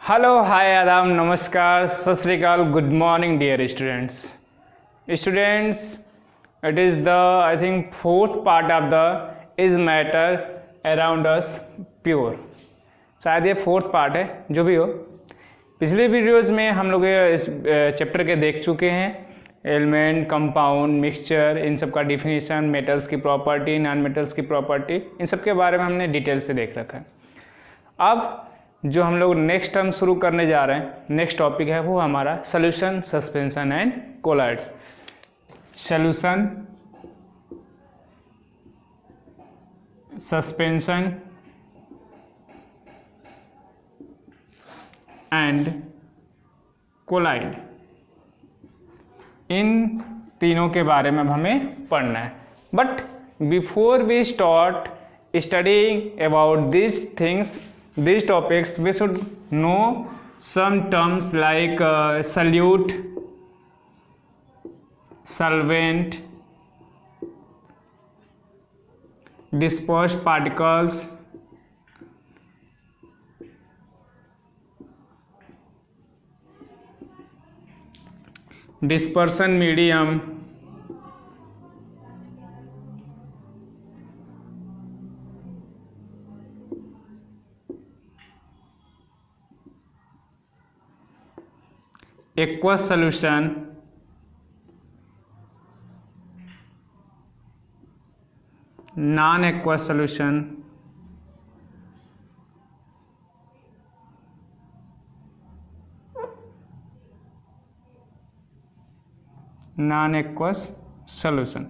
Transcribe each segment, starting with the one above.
Hello hi आदाब नमस्कार सत श्री अकाल good morning dear students it is the I think fourth part of the is matter around us pure. शायद ये फोर्थ पार्ट है, जो भी हो। पिछले वीडियोज़ में हम लोग इस चैप्टर के देख चुके हैं, एलिमेंट, कंपाउंड, मिक्सचर, इन सब का डिफिनीशन, मेटल्स की प्रॉपर्टी, नॉन मेटल्स की प्रॉपर्टी, इन सब के बारे में हमने डिटेल से देख रखा है। अब जो हम लोग नेक्स्ट टर्म शुरू करने जा रहे हैं, नेक्स्ट टॉपिक है वो हमारा solution, suspension and colloids. Solution, suspension and colloid, इन तीनों के बारे में हमें पढ़ना है। But before we start studying about these things, these topics, we should know some terms like solute, solvent, dispersed particles, dispersion medium, aqueous solution, non-aqueous solution, non-aqueous solution।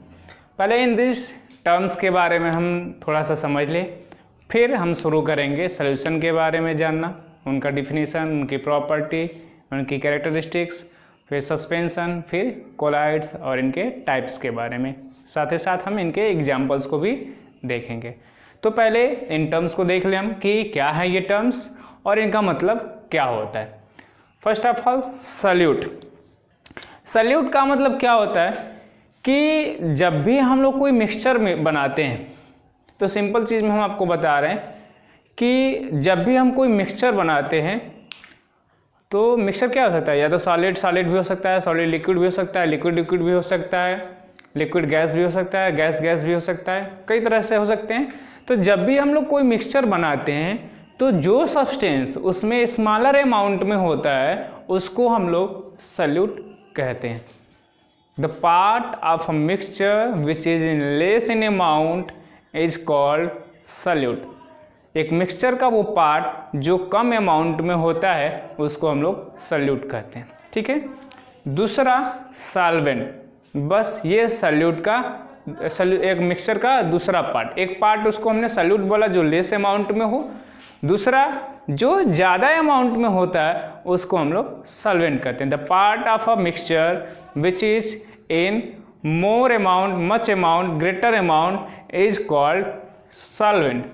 पहले in this terms के बारे में हम थोड़ा सा समझ लें, फिर हम शुरू करेंगे सॉल्यूशन के बारे में जानना, उनका डिफिनीशन, उनकी प्रॉपर्टी, उनकी कैरेक्टरिस्टिक्स, फिर सस्पेंशन, फिर कोलाइड्स और इनके टाइप्स के बारे में। साथ ही साथ हम इनके एग्जाम्पल्स को भी देखेंगे। तो पहले इन टर्म्स को देख लें हम कि क्या है ये टर्म्स और इनका मतलब क्या होता है। First of all solute. Solute का मतलब क्या होता है कि जब भी हम लोग कोई मिक्सचर में बनाते हैं, तो सिंपल चीज़ में हम आपको बता रहे हैं कि जब भी हम कोई मिक्सचर बनाते हैं तो मिक्सचर क्या हो सकता है, या तो सॉलिड सॉलिड भी हो सकता है, सॉलिड लिक्विड भी हो सकता है, लिक्विड लिक्विड भी हो सकता है, लिक्विड गैस भी हो सकता है, गैस गैस भी हो सकता है, कई तरह से हो सकते हैं। तो जब भी हम लोग कोई मिक्सचर बनाते हैं तो जो सब्सटेंस उसमें स्मॉलर अमाउंट में होता है उसको हम लोग सॉल्यूट कहते हैं। The part of a mixture which is in less in amount is called solute. एक मिक्सचर का वो पार्ट जो कम अमाउंट में होता है उसको हम लोग सॉल्यूट कहते हैं। ठीक है। दूसरा सॉल्वेंट, बस ये सॉल्यूट का एक मिक्सचर का दूसरा पार्ट, एक पार्ट उसको हमने सॉल्यूट बोला जो लेस अमाउंट में हो, दूसरा जो ज़्यादा अमाउंट में होता है उसको हम लोग सॉल्वेंट कहते हैं। The part of a mixture which is in more amount, much amount, greater amount is called solvent.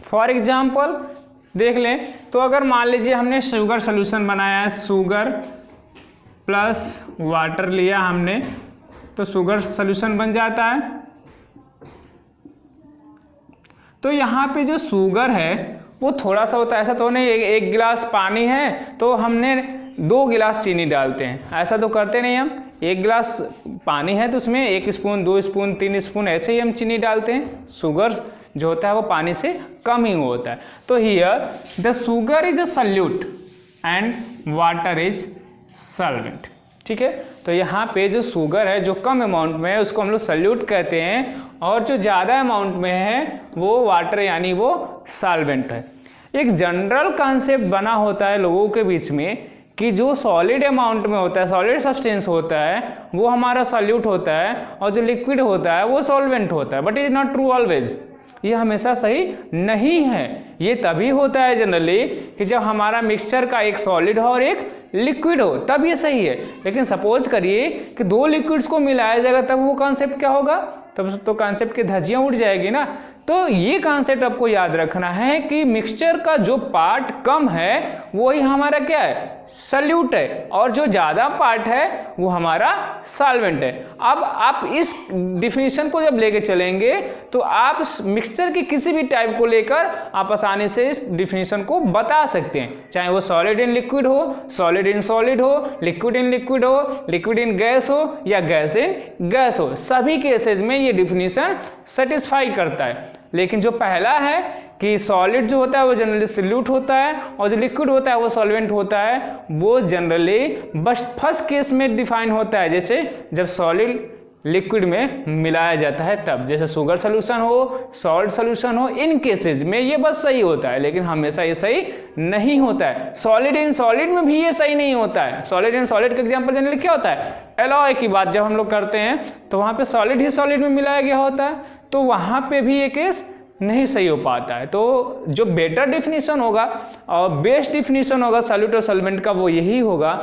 For example देख लें तो अगर मान लीजिए हमने शुगर सोल्यूशन बनाया है, शुगर प्लस वाटर लिया हमने, तो शुगर सोल्यूशन बन जाता है। तो यहाँ पे जो शुगर है वो थोड़ा सा होता है, ऐसा तो नहीं एक गिलास पानी है तो हमने 2 गिलास चीनी डालते हैं, ऐसा तो करते नहीं हम। एक गिलास पानी है तो उसमें 1 स्पून, 2 स्पून, 3 स्पून ऐसे ही हम चीनी डालते हैं। शुगर जो होता है वो पानी से कम ही होता है। तो here the sugar is a solute and water is solvent. ठीक है। तो यहाँ पे जो शुगर है जो कम अमाउंट में है उसको हम लोग सॉल्यूट कहते हैं, और जो ज़्यादा अमाउंट में है वो वाटर यानी वो सॉल्वेंट है। एक जनरल कॉन्सेप्ट बना होता है लोगों के बीच में कि जो सॉलिड अमाउंट में होता है, सॉलिड सब्सटेंस होता है, वो हमारा सॉल्यूट होता है, और जो लिक्विड होता है वो सॉल्वेंट होता है। But it is not true always, ये हमेशा सही नहीं है। ये तभी होता है जनरली कि जब हमारा मिक्सचर का एक सॉलिड हो और एक लिक्विड हो, तब ये सही है। लेकिन सपोज करिए कि 2 लिक्विड्स को मिलाया जाएगा, तब वो कॉन्सेप्ट क्या होगा, तब तो कॉन्सेप्ट की धज्जियाँ उड़ जाएगी ना। तो ये कॉन्सेप्ट आपको याद रखना है कि मिक्सचर का जो पार्ट कम है वही हमारा क्या है, सल्यूट है, और जो ज़्यादा पार्ट है वो हमारा सॉल्वेंट है। अब आप इस डिफिनीशन को जब लेके चलेंगे तो आप मिक्सचर की किसी भी टाइप को लेकर आप आसानी से इस डिफिनीशन को बता सकते हैं, चाहे वो सॉलिड इन लिक्विड हो, सॉलिड इन सॉलिड हो, लिक्विड इन लिक्विड हो, लिक्विड इन गैस हो, या गैस इन गैस हो, सभी केसेस में ये डिफिनीशन सेटिस्फाई करता है। लेकिन जो पहला है कि सॉलिड जो होता है वो जनरली सॉल्यूट होता है और जो लिक्विड होता है वो सॉल्वेंट होता है, वो जनरली बस फर्स्ट केस में डिफाइन होता है, जैसे जब सॉलिड लिक्विड में मिलाया जाता है तब, जैसे शुगर सोल्यूशन हो, सॉल्ट सोल्यूशन हो, इन केसेस में ये बस सही होता है, लेकिन हमेशा ये सही नहीं होता है। सॉलिड इन सॉलिड में भी ये सही नहीं होता है। सॉलिड इन सॉलिड का एग्जांपल जनरली क्या होता है, एलॉय की बात जब हम लोग करते हैं तो वहाँ पे सॉलिड ही सॉलिड में मिलाया गया होता है, तो वहाँ पे भी ये केस नहीं सही हो पाता है। तो जो बेटर डिफिनीशन होगा और बेस्ट डिफिनीशन होगा सॉल्यूट और सॉल्वेंट का वो यही होगा,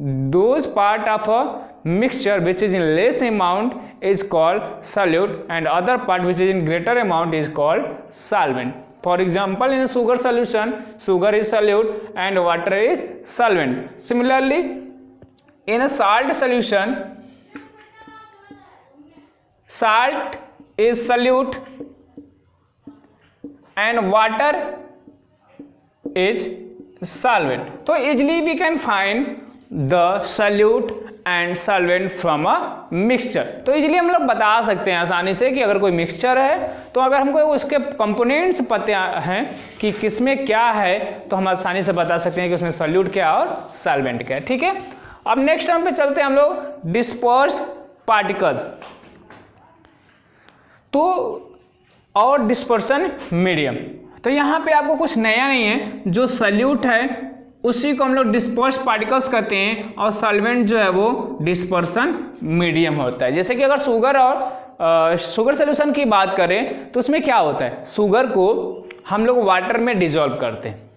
those part of a mixture which is in less amount is called solute and other part which is in greater amount is called solvent. For example, in sugar solution, sugar is solute and water is solvent. Similarly, in a salt solution, salt is solute and water is solvent. So easily we can find the solute and solvent from a mixture. तो easily हम लोग बता सकते हैं आसानी से कि अगर कोई मिक्सचर है तो अगर हमको उसके कंपोनेंट्स पता हैं कि किसमें क्या है तो हम आसानी से बता सकते हैं कि उसमें सॉल्यूट क्या और सॉल्वेंट क्या है। ठीक है, अब नेक्स्ट टर्म पे चलते हैं हम लोग डिस्पर्स्ड पार्टिकल्स तो और डिस्पर्सन मीडियम। तो यहाँ पे आपको कुछ नया नहीं है, जो सॉल्यूट है उसी को हम लोग डिस्पर्स्ड पार्टिकल्स कहते हैं और सॉल्वेंट जो है वो डिस्पर्सन मीडियम होता है। जैसे कि अगर शुगर और शुगर सोल्यूशन की बात करें तो उसमें क्या होता है, शुगर को हम लोग वाटर में डिजोल्व करते हैं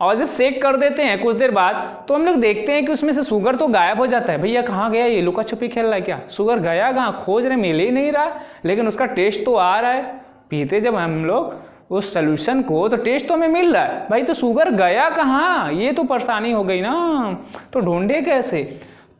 और जब सेक कर देते हैं कुछ देर बाद तो हम लोग देखते हैं कि उसमें से शुगर तो गायब हो जाता है। भैया कहाँ गया, ये लुका छुपी खेल रहा है क्या, शुगर गया कहाँ, खोज रहे मिल ही नहीं रहा, लेकिन उसका टेस्ट तो आ रहा है। पीते जब हम लोग उस सोल्यूशन को तो टेस्ट तो हमें मिल रहा है, भाई तो शुगर गया कहाँ, ये तो परेशानी हो गई ना, तो ढूंढे कैसे।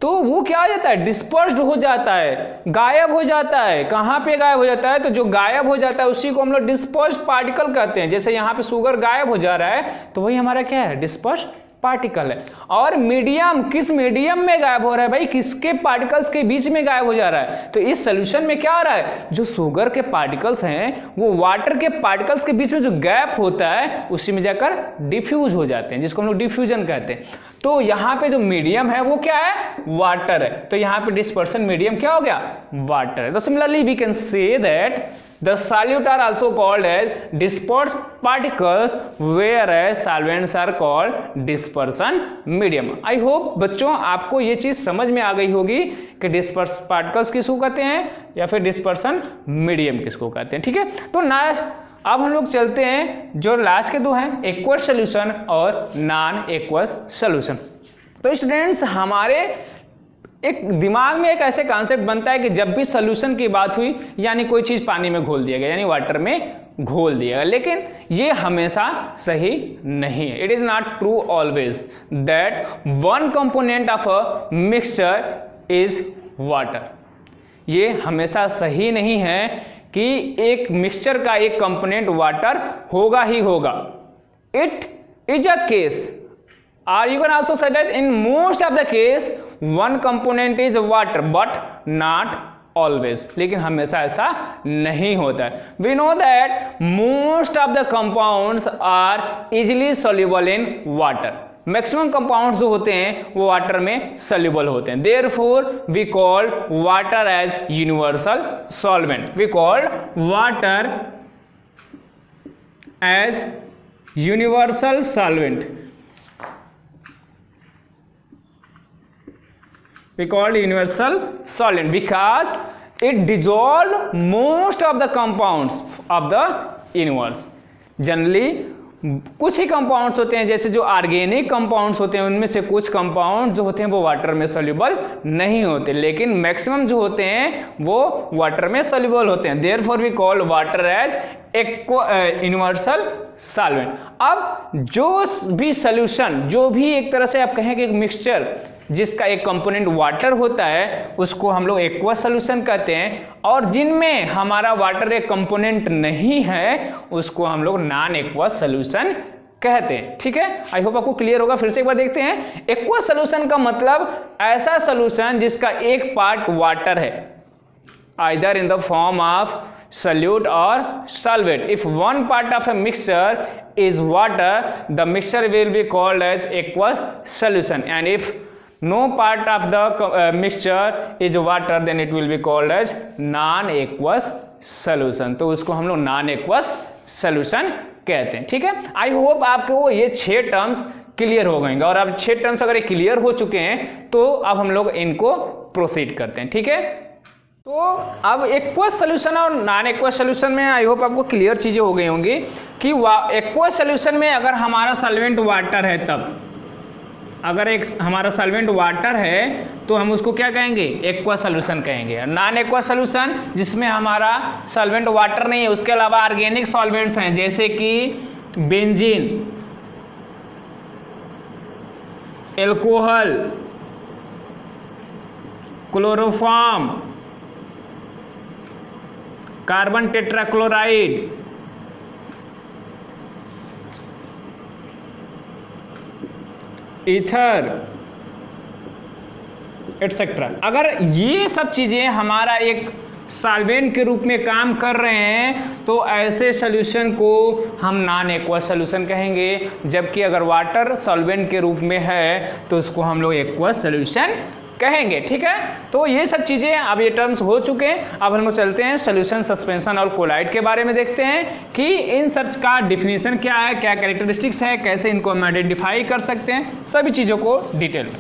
तो वो क्या हो जाता है, डिस्पर्स्ड हो जाता है, गायब हो जाता है। कहाँ पे गायब हो जाता है, तो जो गायब हो जाता है उसी को हम लोग डिस्पर्स्ड पार्टिकल कहते हैं। जैसे यहाँ पे शुगर गायब हो जा रहा है तो वही हमारा क्या है, डिस्पर्स्ड पार्टिकल है। और मीडियम, किस मीडियम में गायब हो रहा है भाई, किसके पार्टिकल्स के बीच में गायब हो जा रहा है। तो इस सोल्यूशन में क्या हो रहा है, जो शुगर के पार्टिकल्स हैं वो वाटर के पार्टिकल्स के बीच में जो गैप होता है उसी में जाकर डिफ्यूज हो जाते हैं, जिसको हम लोग डिफ्यूजन कहते हैं। तो यहाँ पे जो मीडियम है वो क्या है, वाटर है। तो यहाँ पे डिस्पर्सन मीडियम क्या हो गया, वाटर है। तो similarly we can say that the solute are also called as dispersed particles whereas solvents are called dispersion medium. I hope बच्चों आपको ये चीज समझ में आ गई होगी कि dispersed particles किसको कहते हैं या फिर dispersion medium किसको कहते हैं। ठीक है, तो अब हम लोग चलते हैं जो लास्ट के दो हैं, एक्वस सोल्यूशन और नॉन एक्वस सोल्यूशन। तो स्टूडेंट्स हमारे एक दिमाग में एक ऐसे कॉन्सेप्ट बनता है कि जब भी सोल्यूशन की बात हुई यानी कोई चीज़ पानी में घोल दिया गया, यानी वाटर में घोल दिया गया, लेकिन ये हमेशा सही नहीं है। It is not true always that one component of a mixture is water. ये हमेशा सही नहीं है कि एक मिक्सचर का एक कंपोनेंट वाटर होगा ही होगा। It is a case or you can also say that in most of the case one component is water but not always, लेकिन हमेशा ऐसा नहीं होता है। We know that most of the compounds are easily soluble in water. Maximum compounds जो होते हैं वो वाटर में सॉल्युबल होते हैं। Therefore we call water as universal solvent. We call water as universal solvent. We call universal solvent because it dissolve most of the compounds of the universe. Generally कुछ ही compounds होते हैं, जैसे जो organic compounds होते हैं उनमें से कुछ कंपाउंड जो होते हैं वो वाटर में सॉल्युबल नहीं होते, लेकिन मैक्सिमम जो होते हैं वो वाटर में सॉल्युबल होते हैं। Therefore we call water as universal solvent. अब जो भी सॉल्यूशन, जो भी एक तरह से आप कहें कि एक मिक्सचर जिसका एक कंपोनेंट वाटर होता है उसको हम लोग एक्वस सॉल्यूशन कहते हैं, और जिनमें हमारा वाटर एक कंपोनेंट नहीं है उसको हम लोग नॉन एक्वस सॉल्यूशन कहते हैं। ठीक है, आई होप आपको क्लियर होगा। फिर से एक बार देखते हैं। एक्वस सॉल्यूशन का मतलब ऐसा सॉल्यूशन जिसका एक पार्ट वाटर है, either in the form of solute or solvent. If one part of a mixture is water, the mixture will be called as aqueous solution, and if no part of the mixture is water, then it will be called as non-aqueous solution. तो उसको हम लोग non-aqueous solution कहते हैं। ठीक है, I hope आपको ये 6 टर्म्स क्लियर हो गएंगे, और अब 6 टर्म्स अगर क्लियर हो चुके हैं तो अब हम लोग इनको प्रोसीड करते हैं। ठीक है, तो अब एक्वस सॉल्यूशन और नॉन एक्वस सॉल्यूशन में आई होप आपको क्लियर चीजें हो गई होंगी कि एक्वस सॉल्यूशन में अगर हमारा सॉल्वेंट वाटर है, तब अगर एक हमारा सॉल्वेंट वाटर है तो हम उसको क्या कहेंगे? एक्वस सॉल्यूशन कहेंगे। नॉन एक्वस सॉल्यूशन जिसमें हमारा सॉल्वेंट वाटर नहीं है, उसके अलावा ऑर्गेनिक सॉल्वेंट्स हैं जैसे कि benzene, alcohol, chloroform, carbon tetrachloride, ether etcetera. अगर ये सब चीजें हमारा एक सॉल्वेंट के रूप में काम कर रहे हैं तो ऐसे सॉल्यूशन को हम नॉन एक्वस सॉल्यूशन कहेंगे, जबकि अगर वाटर सॉल्वेंट के रूप में है तो उसको हम लोग एक्वस सॉल्यूशन कहेंगे। ठीक है, तो ये सब चीजें अब ये टर्म्स हो चुके हैं। अब हम लोग चलते हैं सॉल्यूशन, सस्पेंशन और कोलाइड के बारे में देखते हैं कि इन सब का डिफिनीशन क्या है, क्या कैरेक्टरिस्टिक्स है, कैसे इनको हम आइडेंटिफाई कर सकते हैं, सभी चीजों को डिटेल में।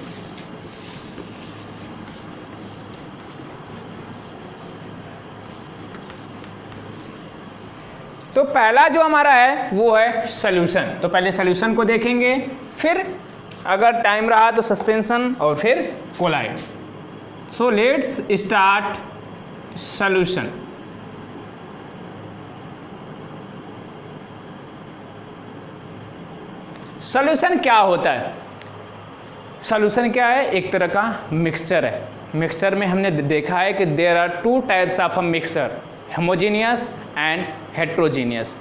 तो पहला जो हमारा है वो है सॉल्यूशन। तो पहले सॉल्यूशन को देखेंगे, फिर अगर टाइम रहा तो सस्पेंशन और फिर colloid. So let's start solution. Solution क्या होता है? सॉल्यूशन क्या है? एक तरह का मिक्सचर है। मिक्सचर में हमने देखा है कि there are 2 types of a mixture, homogeneous and heterogeneous.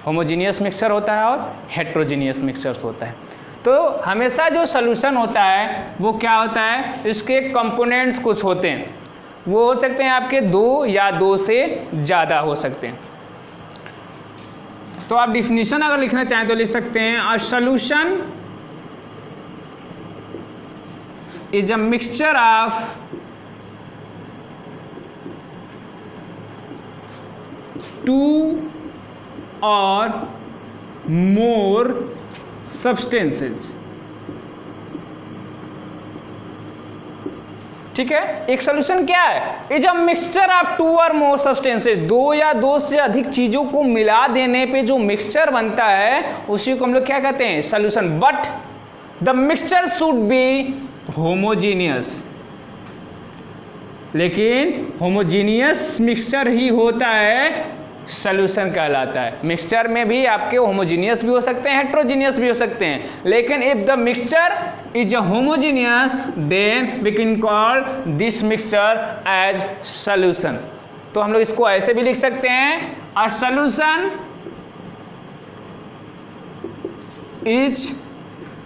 Homogeneous mixture होता है और हेट्रोजीनियस मिक्सचर्स होता है। तो हमेशा जो सॉल्यूशन होता है वो क्या होता है, इसके कंपोनेंट्स कुछ होते हैं, वो हो सकते हैं आपके 2 या 2 से ज़्यादा हो सकते हैं। तो आप डिफिनीशन अगर लिखना चाहें तो लिख सकते हैं, a solution is a mixture of 2 or more substances। ठीक है, एक सॉल्यूशन क्या है? Is a mixture of 2 or more substances। 2 या 2 से अधिक चीजों को मिला देने पे जो मिक्सचर बनता है उसी को हम लोग क्या कहते हैं? Solution. But the mixture should be homogeneous. लेकिन होमोजीनियस मिक्सचर ही होता है सॉल्यूशन कहलाता है। मिक्सचर में भी आपके होमोजीनियस भी हो सकते हैं, हेट्रोजीनियस भी हो सकते हैं, लेकिन if the mixture is a homogeneous then we can call this mixture as solution. तो हम लोग इसको ऐसे भी लिख सकते हैं, a solution is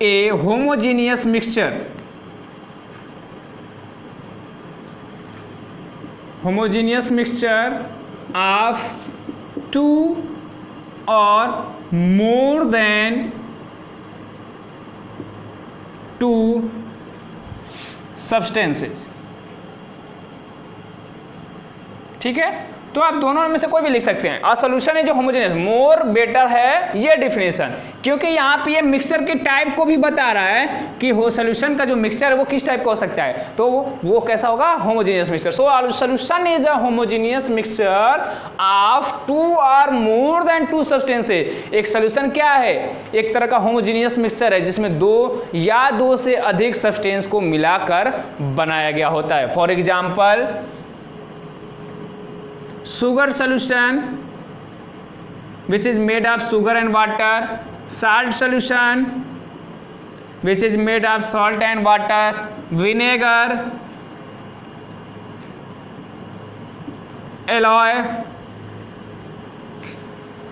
a homogeneous mixture. Homogeneous mixture of 2 or more than 2 substances। ठीक है, तो आप दोनों में से कोई भी लिख सकते हैं। अ सॉल्यूशन है जो होमोजेनियस, मोर बेटर है ये डिफिनेशन, क्योंकि यहाँ पे ये मिक्सचर के टाइप को भी बता रहा है कि हो सॉल्यूशन का जो मिक्सचर है वो किस टाइप का हो सकता है, तो वो कैसा होगा, homogeneous mixture. So solution is a homogeneous mixture of 2 और मोर देन 2 सब्सटेंसेस। एक सॉल्यूशन क्या है, एक तरह का होमोजेनियस मिक्सचर है जिसमें 2 या 2 से अधिक सब्सटेंस को मिलाकर बनाया गया होता है। For example sugar solution which is made of sugar and water, salt solution which is made of salt and water, vinegar, alloy।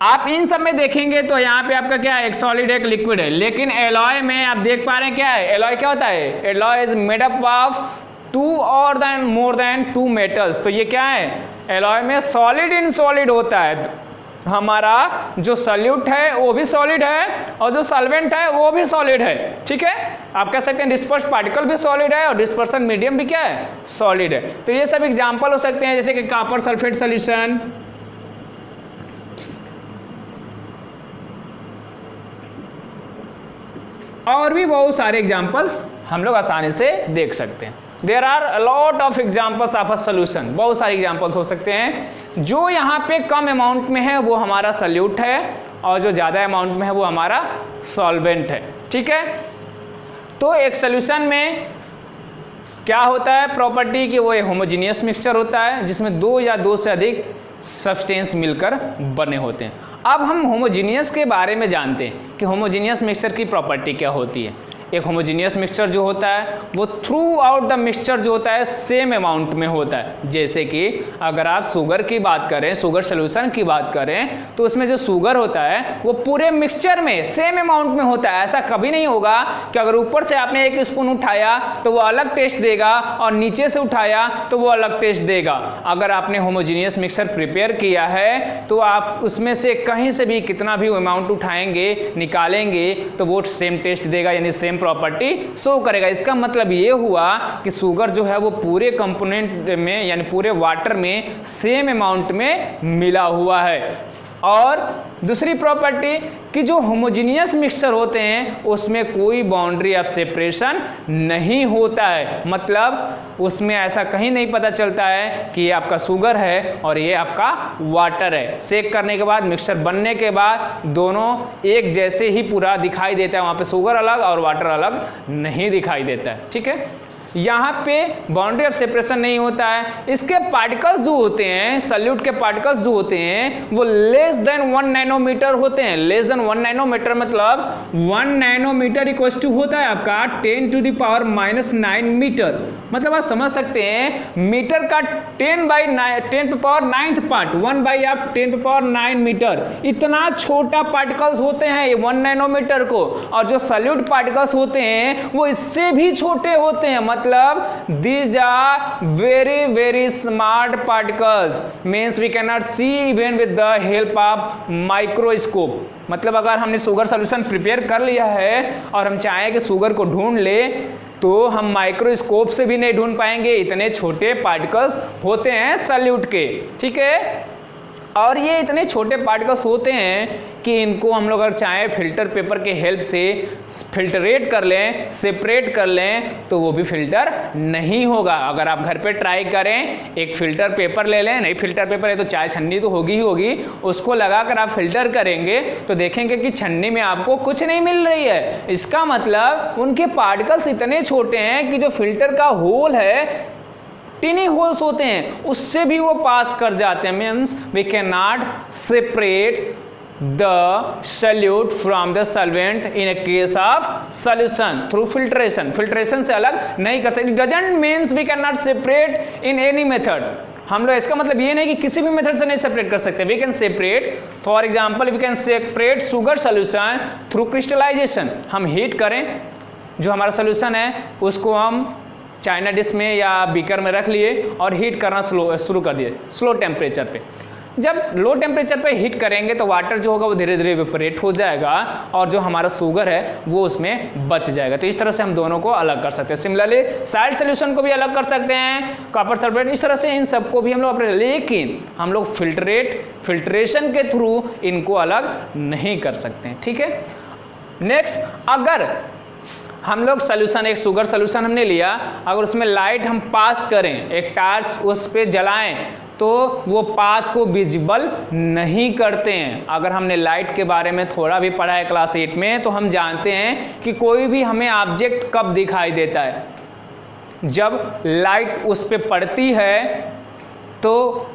आप इन सब में देखेंगे तो यहाँ पे आपका क्या है, एक सॉलिड एक लिक्विड है, लेकिन एलॉय में आप देख पा रहे हैं क्या है, एलॉय क्या होता है, alloy is made up of 2 और देन मोर देन 2 मेटल्स। तो ये क्या है, एलॉय में सॉलिड इन सॉलिड होता है, हमारा जो सॉल्यूट है वो भी सॉलिड है और जो सॉल्वेंट है वो भी सॉलिड है, ठीक है। आप कह सकते हैं डिस्पर्स पार्टिकल भी सॉलिड है और डिस्पर्सन मीडियम भी क्या है, सॉलिड है। तो ये सब एग्जांपल हो सकते हैं, जैसे कि कॉपर सल्फेट सॉल्यूशन, और भी बहुत सारे एग्जांपल्स हम लोग आसानी से देख सकते हैं। There are a lot of examples of a solution, बहुत सारे एग्जाम्पल्स हो सकते हैं। जो यहाँ पे कम अमाउंट में है वो हमारा सॉल्यूट है और जो ज़्यादा अमाउंट में है वो हमारा सॉल्वेंट है, ठीक है। तो एक सॉल्यूशन में क्या होता है प्रॉपर्टी कि वो एक होमोजीनियस मिक्सचर होता है जिसमें 2 या 2 से अधिक सब्सटेंस मिलकर बने होते हैं। अब हम होमोजीनियस के बारे में जानते हैं कि होमोजीनियस मिक्सचर की प्रॉपर्टी क्या होती है। एक होमोजीनियस मिक्सचर जो होता है वो थ्रू आउट द मिक्सचर जो होता है सेम अमाउंट में होता है। जैसे कि अगर आप शुगर की बात करें, शुगर सॉल्यूशन की बात करें, तो उसमें जो शुगर होता है वो पूरे मिक्सचर में सेम अमाउंट में होता है। ऐसा कभी नहीं होगा कि अगर ऊपर से आपने 1 स्पून उठाया तो वो अलग टेस्ट देगा और नीचे से उठाया तो वो अलग टेस्ट देगा। अगर आपने होमोजीनियस मिक्सचर प्रिपेयर किया है तो आप उसमें से कहीं से भी कितना भी अमाउंट उठाएंगे, निकालेंगे, तो वो सेम टेस्ट देगा, यानी सेम प्रॉपर्टी शो करेगा। इसका मतलब ये हुआ कि शुगर जो है वो पूरे कंपोनेंट में यानी पूरे वाटर में सेम अमाउंट में मिला हुआ है। और दूसरी प्रॉपर्टी कि जो होमोजीनियस मिक्सचर होते हैं उसमें कोई बाउंड्री ऑफ सेपरेशन नहीं होता है, मतलब उसमें ऐसा कहीं नहीं पता चलता है कि ये आपका शुगर है और ये आपका वाटर है। सेक करने के बाद, मिक्सचर बनने के बाद दोनों एक जैसे ही पूरा दिखाई देता है, वहाँ पे शुगर अलग और वाटर अलग नहीं दिखाई देता है, ठीक है। यहाँ पे बाउंड्री ऑफ सेपरेशन नहीं होता है। इसके पार्टिकल्स जो होते हैं, सॉल्यूट के पार्टिकल्स जो होते हैं वो लेस देन 1 नैनोमीटर होते हैं। लेस देन 1 नैनोमीटर मतलब 1 नैनोमीटर इक्वल्स टू होता है आपका 10⁻⁹ मीटर। मतलब आप समझ सकते हैं मीटर का 10⁹ पार्ट 1/10⁹ मीटर, इतना छोटा पार्टिकल्स होते हैं 1 नैनोमीटर को। और जो सॉल्यूट पार्टिकल्स होते हैं वो इससे भी छोटे होते हैं, मतलब these are very smart particles, means we cannot see even with the help of microscope। मतलब अगर हमने शुगर सॉल्यूशन प्रिपेयर कर लिया है और हम चाहें कि शुगर को ढूंढ ले तो हम माइक्रोस्कोप से भी नहीं ढूंढ पाएंगे, इतने छोटे पार्टिकल्स होते हैं सॉल्यूट के, ठीक है। और ये इतने छोटे पार्टिकल्स होते हैं कि इनको हम लोग अगर चाहें फिल्टर पेपर के हेल्प से फिल्टरेट कर लें, सेपरेट कर लें, तो वो भी फिल्टर नहीं होगा। अगर आप घर पे ट्राई करें, एक फिल्टर पेपर ले लें, नहीं फिल्टर पेपर है तो चाय छन्नी तो होगी ही होगी, उसको लगाकर आप फिल्टर करेंगे तो देखेंगे कि छन्नी में आपको कुछ नहीं मिल रही है। इसका मतलब उनके पार्टिकल्स इतने छोटे हैं कि जो फिल्टर का होल है, टिनी होल्स होते हैं, उससे भी वो पास कर जाते हैं। Means we can not separate the solute from the solvent in a case of solution through filtration. Filtration से अलग नहीं कर सकते। Doesn't means we can not separate in any method. हम लोग इसका मतलब ये नहीं कि किसी भी मेथड से नहीं सेपरेट कर सकते। We can separate, for example we can separate sugar solution through crystallization. हम हीट करें, जो हमारा सॉल्यूशन है उसको हम चाइना डिश में या बीकर में रख लिए और हीट करना शुरू कर दिए स्लो टेम्परेचर पे। जब लो टेम्परेचर पे हीट करेंगे तो वाटर जो होगा वो धीरे धीरे इवेपोरेट हो जाएगा और जो हमारा शुगर है वो उसमें बच जाएगा। तो इस तरह से हम दोनों को अलग कर सकते हैं। सिमिलरली साल्ट सोल्यूशन को भी अलग कर सकते हैं, कॉपर सल्फेट, इस तरह से इन सबको भी हम लोग अपने, लेकिन हम लोग फिल्ट्रेशन के थ्रू इनको अलग नहीं कर सकते हैं। ठीक है। नेक्स्ट, अगर हम लोग सोल्यूशन, एक शुगर सोल्यूशन हमने लिया, अगर उसमें लाइट हम पास करें, एक टार्च उस पर जलाएं, तो वो पाथ को विजिबल नहीं करते हैं। अगर हमने लाइट के बारे में थोड़ा भी पढ़ा है क्लास 8 में, तो हम जानते हैं कि कोई भी हमें ऑब्जेक्ट कब दिखाई देता है, जब लाइट उस पर पड़ती है तो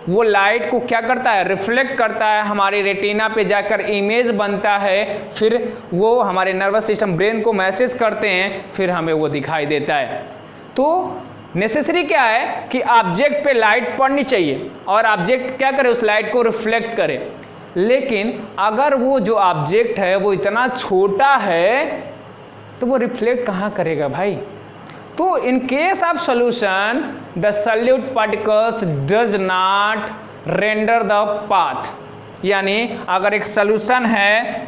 वो लाइट को क्या करता है, रिफ्लेक्ट करता है, हमारे रेटिना पे जाकर इमेज बनता है, फिर वो हमारे नर्वस सिस्टम ब्रेन को मैसेज करते हैं, फिर हमें वो दिखाई देता है। तो नेसेसरी क्या है कि ऑब्जेक्ट पे लाइट पड़नी चाहिए और ऑब्जेक्ट क्या करे, उस लाइट को रिफ्लेक्ट करे। लेकिन अगर वो जो ऑब्जेक्ट है वो इतना छोटा है तो वो रिफ्लेक्ट कहाँ करेगा भाई। तो in case of solution the solute particles does not render the path. यानी अगर एक सॉल्यूशन है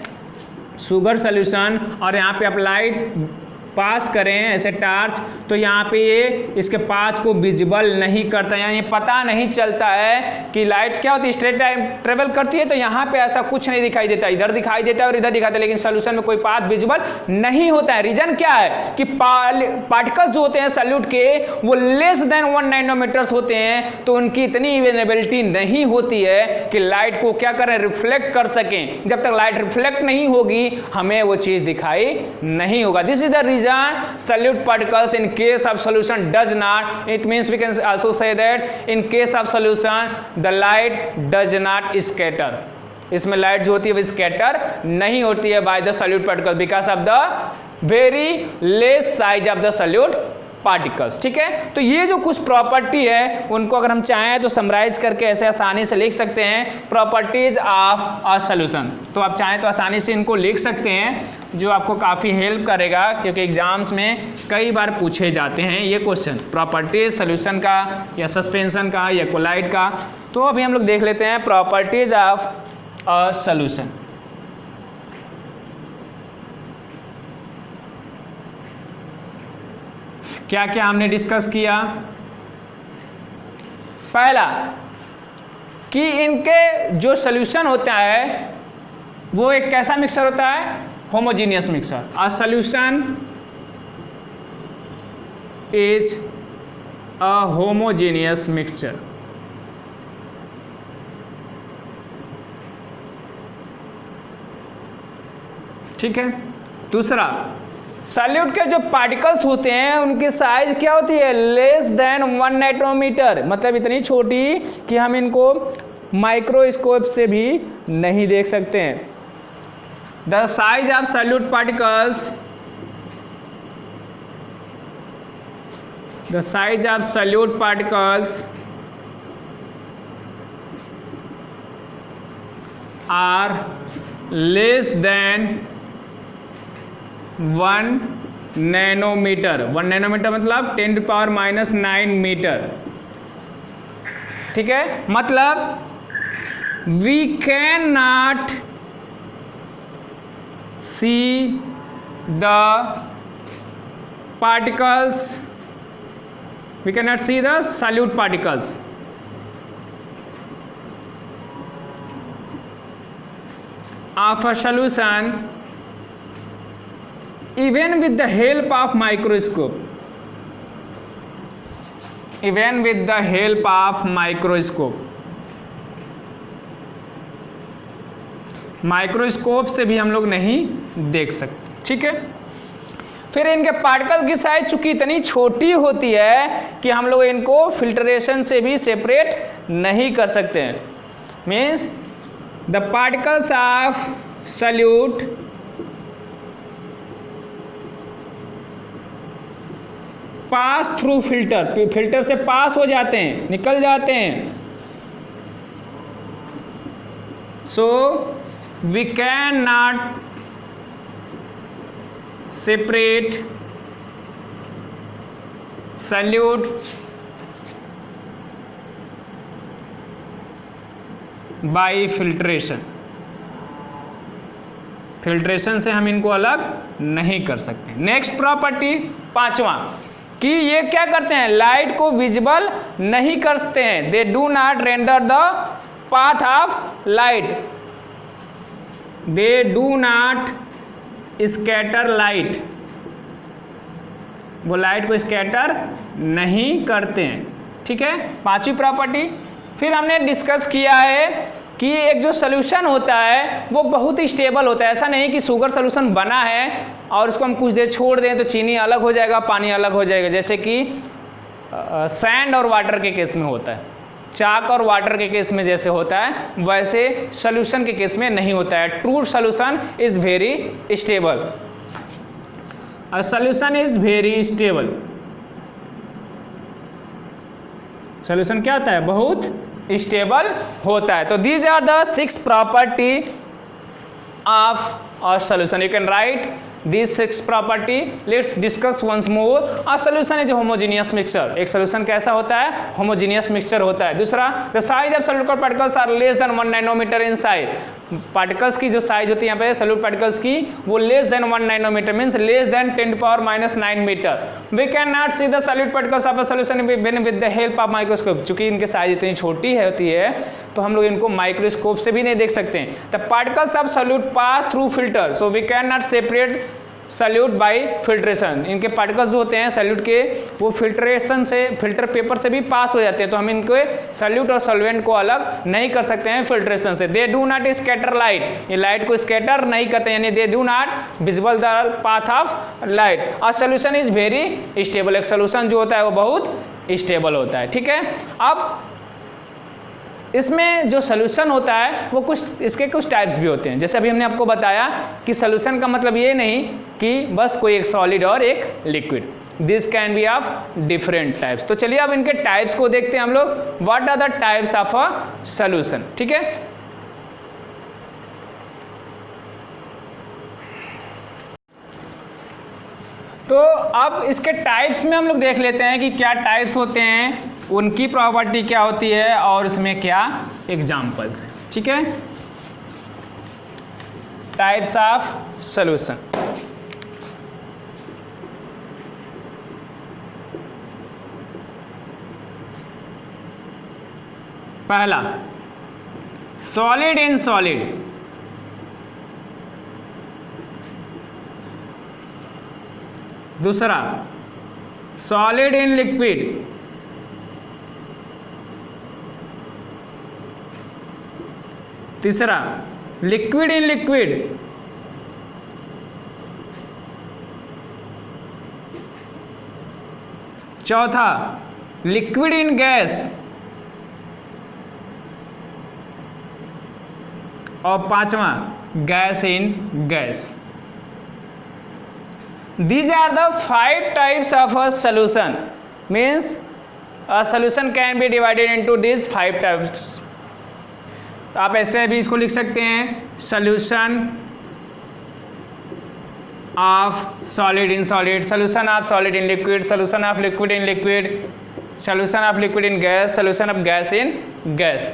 शुगर सॉल्यूशन और यहाँ पे आप लाइट पास करें ऐसे टार्च, तो यहाँ पे ये इसके पाथ को विजिबल नहीं करता, यानी पता नहीं चलता है कि लाइट क्या होती है, स्ट्रेट लाइन ट्रेवल करती है, तो यहाँ पे ऐसा कुछ नहीं दिखाई देता, इधर दिखाई देता है और इधर दिखाता है, लेकिन सॉल्यूशन में कोई पाथ विजिबल नहीं होता है। रीजन क्या है कि पार्टिकल्स जो होते हैं सॉल्यूट के वो लेस देन 1 नैनोमीटर्स होते हैं, तो उनकी इतनी इवेनेबिलिटी नहीं होती है कि लाइट को क्या करें, रिफ्लेक्ट कर सकें। जब तक लाइट रिफ्लेक्ट नहीं होगी हमें वो चीज दिखाई नहीं होगा। This is the reason solute particles in case of solution does not, it means we can also say that in case of solution the light does not scatter, इसमें लाइट जो होती है वो स्कैटर नहीं होती है by the solute particles because of the very less size of the solute particles. ठीक है। तो ये जो कुछ प्रॉपर्टी है उनको अगर हम चाहें तो समराइज करके ऐसे आसानी से लिख सकते हैं, प्रॉपर्टीज ऑफ अ सॉल्यूशन। तो आप चाहें तो आसानी से इनको लिख सकते हैं, जो आपको काफ़ी हेल्प करेगा, क्योंकि एग्जाम्स में कई बार पूछे जाते हैं ये क्वेश्चन, प्रॉपर्टीज सॉल्यूशन का या सस्पेंशन का या कोलाइड का। तो अभी हम लोग देख लेते हैं प्रॉपर्टीज ऑफ अ सॉल्यूशन। क्या क्या हमने डिस्कस किया। पहला कि इनके जो सॉल्यूशन होता है वो एक कैसा मिक्सचर होता है, homogeneous mixture. A solution is a homogeneous mixture. ठीक है। दूसरा, सॉल्यूट के जो पार्टिकल्स होते हैं उनकी साइज क्या होती है, लेस देन 1 नैनोमीटर, मतलब इतनी छोटी कि हम इनको माइक्रोस्कोप से भी नहीं देख सकते हैं। The size of solute particles, the size of solute particles are less than 1 nanometer. 1 nanometer मतलब 10⁻⁹ मीटर। ठीक है। मतलब we can not see the particles, we can not see the solute particles of a solution even with the help of microscope, even with the help of microscope, microscope से भी हम लोग नहीं देख सकते। ठीक है। फिर इनके पार्टिकल की साइज चूंकि इतनी छोटी होती है कि हम लोग इनको फिल्ट्रेशन से भी सेपरेट नहीं कर सकते हैं। Means the particles of solute pass through filter, filter से पास हो जाते हैं, निकल जाते हैं। So we can not separate solute by filtration. Filtration से हम इनको अलग नहीं कर सकते। नेक्स्ट प्रॉपर्टी 5वां कि ये क्या करते हैं, लाइट को विजिबल नहीं करते हैं। They do not render the path of light, they do not scatter light, वो लाइट को स्कैटर नहीं करते हैं। ठीक है, 5वीं प्रॉपर्टी। फिर हमने डिस्कस किया है कि एक जो सोल्यूशन होता है वो बहुत ही स्टेबल होता है। ऐसा नहीं कि शुगर सोल्यूशन बना है और उसको हम कुछ देर छोड़ दें तो चीनी अलग हो जाएगा, पानी अलग हो जाएगा, जैसे कि सैंड और वाटर के केस में होता है, चाक और वाटर के केस में जैसे होता है, वैसे सोल्यूशन के केस में नहीं होता है। True solution is very stable, a solution is very stable. Solution क्या होता है, बहुत स्टेबल होता है। तो these are the 6 property of a solution. You can write these 6 property. Let's discuss once more. A solution is a homogeneous mixture. एक solution कैसा होता है, homogeneous mixture होता है। दूसरा, the size of solute particles are less than 1 nanometer in size. Particles की जो size होती है यहाँ पे सोल्यूट पार्टिकल्स की, वो less than 1 nanometer means less than 10⁻⁹ meter. We can not see the solute particles of a solution with the help of microscope. चूंकि इनकी साइज इतनी छोटी होती है तो हम लोग इनको माइक्रोस्कोप से भी नहीं देख सकते हैं। The particles of solute pass through filter, so we can not separate solute by filtration. इनके पार्टिकल्स जो होते हैं सल्यूट के, वो फिल्ट्रेशन से, फिल्टर पेपर से भी पास हो जाते हैं, तो हम इनको सल्यूट और सॉल्वेंट को अलग नहीं कर सकते हैं फिल्ट्रेशन से। They do not scatter light, ये लाइट को स्कैटर नहीं करते, यानी they do not visible the path of light. A solution is very stable, एक सॉल्यूशन जो होता है वो बहुत स्टेबल होता है। ठीक है, अब इसमें जो सोल्यूशन होता है वो कुछ, इसके कुछ टाइप्स भी होते हैं। जैसे अभी हमने आपको बताया कि सोल्यूशन का मतलब ये नहीं कि बस कोई एक सॉलिड और एक liquid, this can be of different types. तो चलिए अब इनके टाइप्स को देखते हैं हम लोग, what are the types of a solution. ठीक है, तो अब इसके टाइप्स में हम लोग देख लेते हैं कि क्या टाइप्स होते हैं, उनकी प्रॉपर्टी क्या होती है और उसमें क्या एग्जाम्पल्स हैं। ठीक है, टाइप्स ऑफ सॉल्यूशन। पहला, सॉलिड इन सॉलिड। दूसरा, सॉलिड इन लिक्विड। तीसरा, लिक्विड इन लिक्विड। चौथा, लिक्विड इन गैस। और पांचवा, gas in gas. These are the 5 types of a solution. Means a solution can be divided into these 5 types. तो आप ऐसे भी इसको लिख सकते हैं, solution of solid in solid, solution of solid in liquid, solution of liquid in liquid, solution of liquid in gas, solution of gas in gas.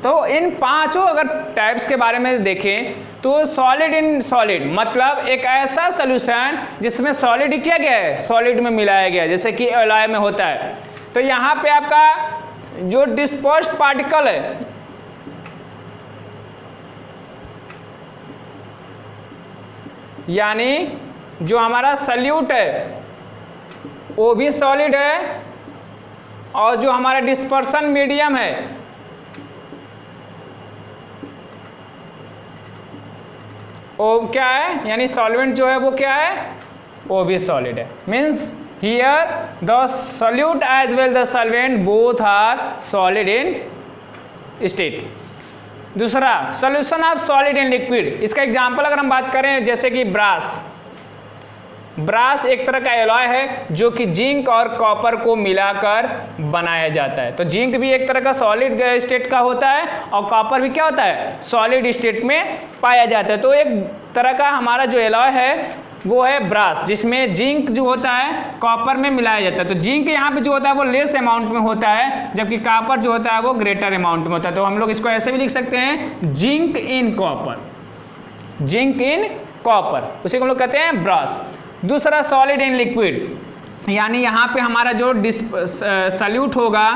तो इन पांचों अगर टाइप्स के बारे में देखें तो सॉलिड इन सॉलिड मतलब एक ऐसा सॉल्यूशन जिसमें सॉलिड किया गया है, सॉलिड में मिलाया गया है, जैसे कि एलॉय में होता है। तो यहाँ पे आपका जो डिस्पर्स्ड पार्टिकल है, यानी जो हमारा सल्यूट है वो भी सॉलिड है, और जो हमारा डिस्पर्सन मीडियम है वो क्या है, यानी सॉल्वेंट जो है वो क्या है, वो भी सॉलिड है। Means here the solute as well the solvent both are solid in state. दूसरा, solution of solid in liquid. इसका एग्जांपल अगर हम बात करें, जैसे कि ब्रास। ब्रास एक तरह का एलॉय है जो कि जिंक और कॉपर को मिलाकर बनाया जाता है। तो जिंक भी एक तरह का सॉलिड स्टेट का होता है और कॉपर भी क्या होता है, सॉलिड स्टेट में पाया जाता है। तो एक तरह का हमारा जो एलॉय है वो है ब्रास, जिसमें जिंक जो होता है कॉपर में मिलाया जाता है। तो जिंक यहाँ पे जो होता है वो लेस अमाउंट में होता है, जबकि कॉपर जो होता है वो ग्रेटर अमाउंट में होता है। तो हम लोग इसको ऐसे भी लिख सकते हैं zinc in copper, zinc in copper, उसी को हम लोग कहते हैं ब्रास। दूसरा सॉलिड इन लिक्विड, यानी यहाँ पे हमारा जो सल्यूट होगा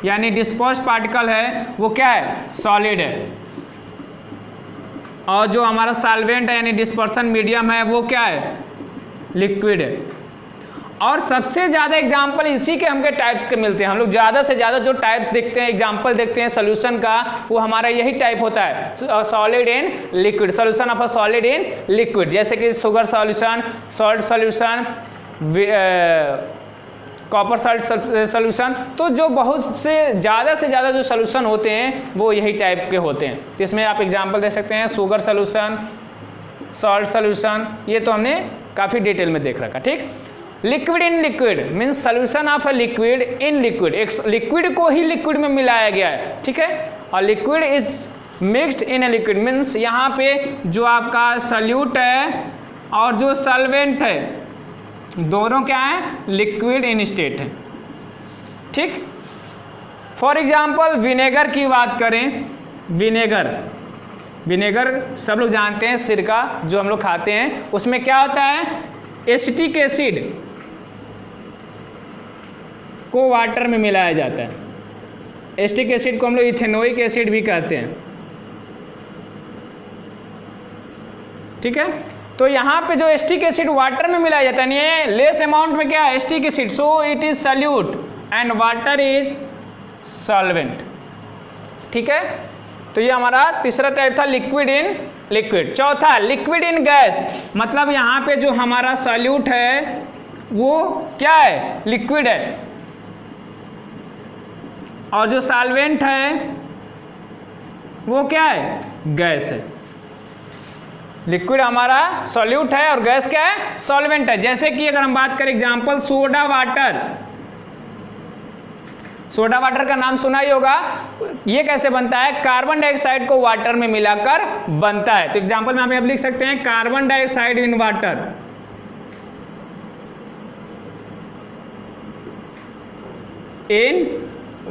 यानी डिस्पर्स पार्टिकल है वो क्या है, सॉलिड है, और जो हमारा सॉल्वेंट है यानी डिस्पर्सन मीडियम है वो क्या है, लिक्विड है। और सबसे ज़्यादा एग्जाम्पल इसी के हमके टाइप्स के मिलते हैं। हम लोग ज़्यादा से ज़्यादा जो टाइप्स देखते हैं, एग्जाम्पल देखते हैं सोल्यूशन का, वो हमारा यही टाइप होता है, solid in liquid, solution of a solid in liquid, जैसे कि sugar solution, salt solution, copper salt solution. तो जो बहुत से ज़्यादा जो सॉल्यूशन होते हैं वो यही टाइप के होते हैं। जिसमें आप एग्जांपल दे सकते हैं शुगर सॉल्यूशन, सॉल्ट सॉल्यूशन, ये तो हमने काफ़ी डिटेल में देख रखा। ठीक, liquid in liquid means solution of a liquid in liquid, एक लिक्विड को ही लिक्विड में मिलाया गया है। ठीक है, और liquid is mixed in a liquid means यहाँ पे जो आपका सल्यूट है और जो सॉल्वेंट है दोनों क्या है, लिक्विड इन स्टेट है। ठीक, फॉर एग्जाम्पल विनेगर की बात करें, विनेगर सब लोग जानते हैं, सिरका जो हम लोग खाते हैं, उसमें क्या होता है, एसिटिक एसिड को वाटर में मिलाया जाता है। एसिटिक एसिड को हम लोग इथेनोइक एसिड भी कहते हैं। ठीक है, तो यहाँ पे जो एसिटिक एसिड वाटर में मिलाया जाता है, ये लेस अमाउंट में क्या है, acetic acid, so it is solute and water is solvent. ठीक है, तो ये हमारा तीसरा टाइप था लिक्विड इन लिक्विड। चौथा लिक्विड इन गैस, मतलब यहाँ पे जो हमारा सॉल्यूट है वो क्या है, लिक्विड है, और जो सॉल्वेंट है वो क्या है, गैस है। लिक्विड हमारा सॉल्यूट है और गैस क्या है, सॉल्वेंट है। जैसे कि अगर हम बात करें example soda water, soda water का नाम सुना ही होगा। ये कैसे बनता है, कार्बन डाइऑक्साइड को वाटर में मिलाकर बनता है। तो एग्जांपल में आप लिख सकते हैं carbon dioxide in water, in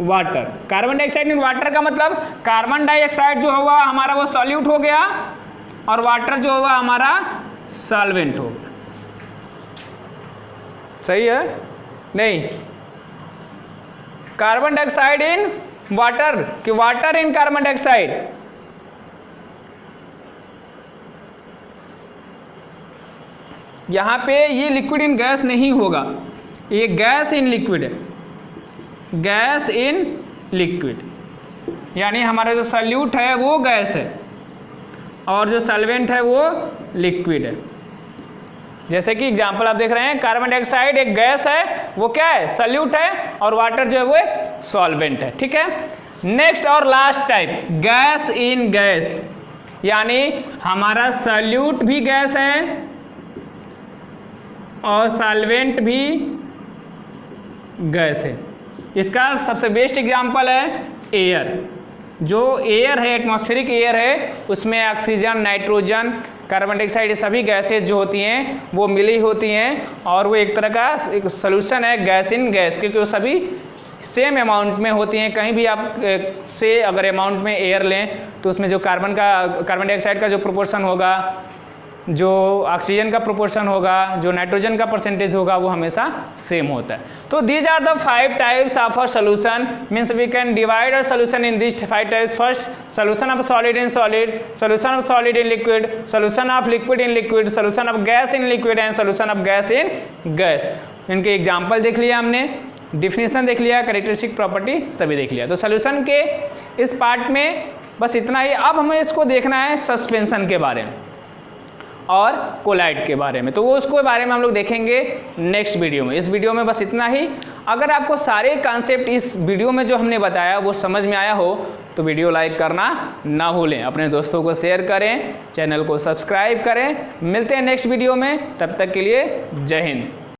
water. Carbon dioxide in water का मतलब कार्बन डाइऑक्साइड जो होगा हमारा वो सॉल्यूट हो गया और वाटर जो होगा हमारा सॉल्वेंट होगा। सही है नहीं, कार्बन डाइऑक्साइड इन वाटर कि वाटर इन कार्बन डाइऑक्साइड, यहां पे ये लिक्विड इन गैस नहीं होगा, ये गैस इन लिक्विड है, गैस इन लिक्विड, यानी हमारा जो सॉल्यूट है वो गैस है और जो सॉल्वेंट है वो लिक्विड है। जैसे कि एग्जांपल आप देख रहे हैं, कार्बन डाइऑक्साइड एक गैस है, वो क्या है, सॉल्यूट है, और वाटर जो है वो एक सॉल्वेंट है। ठीक है, नेक्स्ट और last type gas in gas, यानी हमारा सॉल्यूट भी गैस है और सॉल्वेंट भी गैस है। इसका सबसे बेस्ट एग्जांपल है एयर। जो एयर है, एटमॉस्फेरिक एयर है, उसमें ऑक्सीजन, नाइट्रोजन, कार्बन डाइऑक्साइड, ये सभी गैसेज जो होती हैं वो मिली होती हैं, और वो एक तरह का एक सोल्यूशन है गैस इन गैस, क्योंकि वो सभी सेम अमाउंट में होती हैं। कहीं भी आप से अगर अमाउंट में एयर लें तो उसमें जो कार्बन डाइऑक्साइड का जो प्रोपोर्शन होगा, जो ऑक्सीजन का प्रोपोर्शन होगा, जो नाइट्रोजन का परसेंटेज होगा, वो हमेशा सेम होता है। तो these are the 5 types of a solution, means we can divide a solution in this 5 types. First, solution of solid in solid, solution of solid in liquid, solution of liquid in liquid, solution of gas in liquid and solution of gas in gas. इनके example देख लिया हमने, definition देख लिया, characteristic property सभी देख लिया। तो सॉल्यूशन के इस पार्ट में बस इतना ही। अब हमें इसको देखना है सस्पेंशन के बारे में और कोलाइड के बारे में, तो वो उसके बारे में हम लोग देखेंगे नेक्स्ट वीडियो में। इस वीडियो में बस इतना ही। अगर आपको सारे कॉन्सेप्ट इस वीडियो में जो हमने बताया वो समझ में आया हो तो वीडियो लाइक करना ना भूलें, अपने दोस्तों को शेयर करें, चैनल को सब्सक्राइब करें। मिलते हैं नेक्स्ट वीडियो में, तब तक के लिए जय हिंद।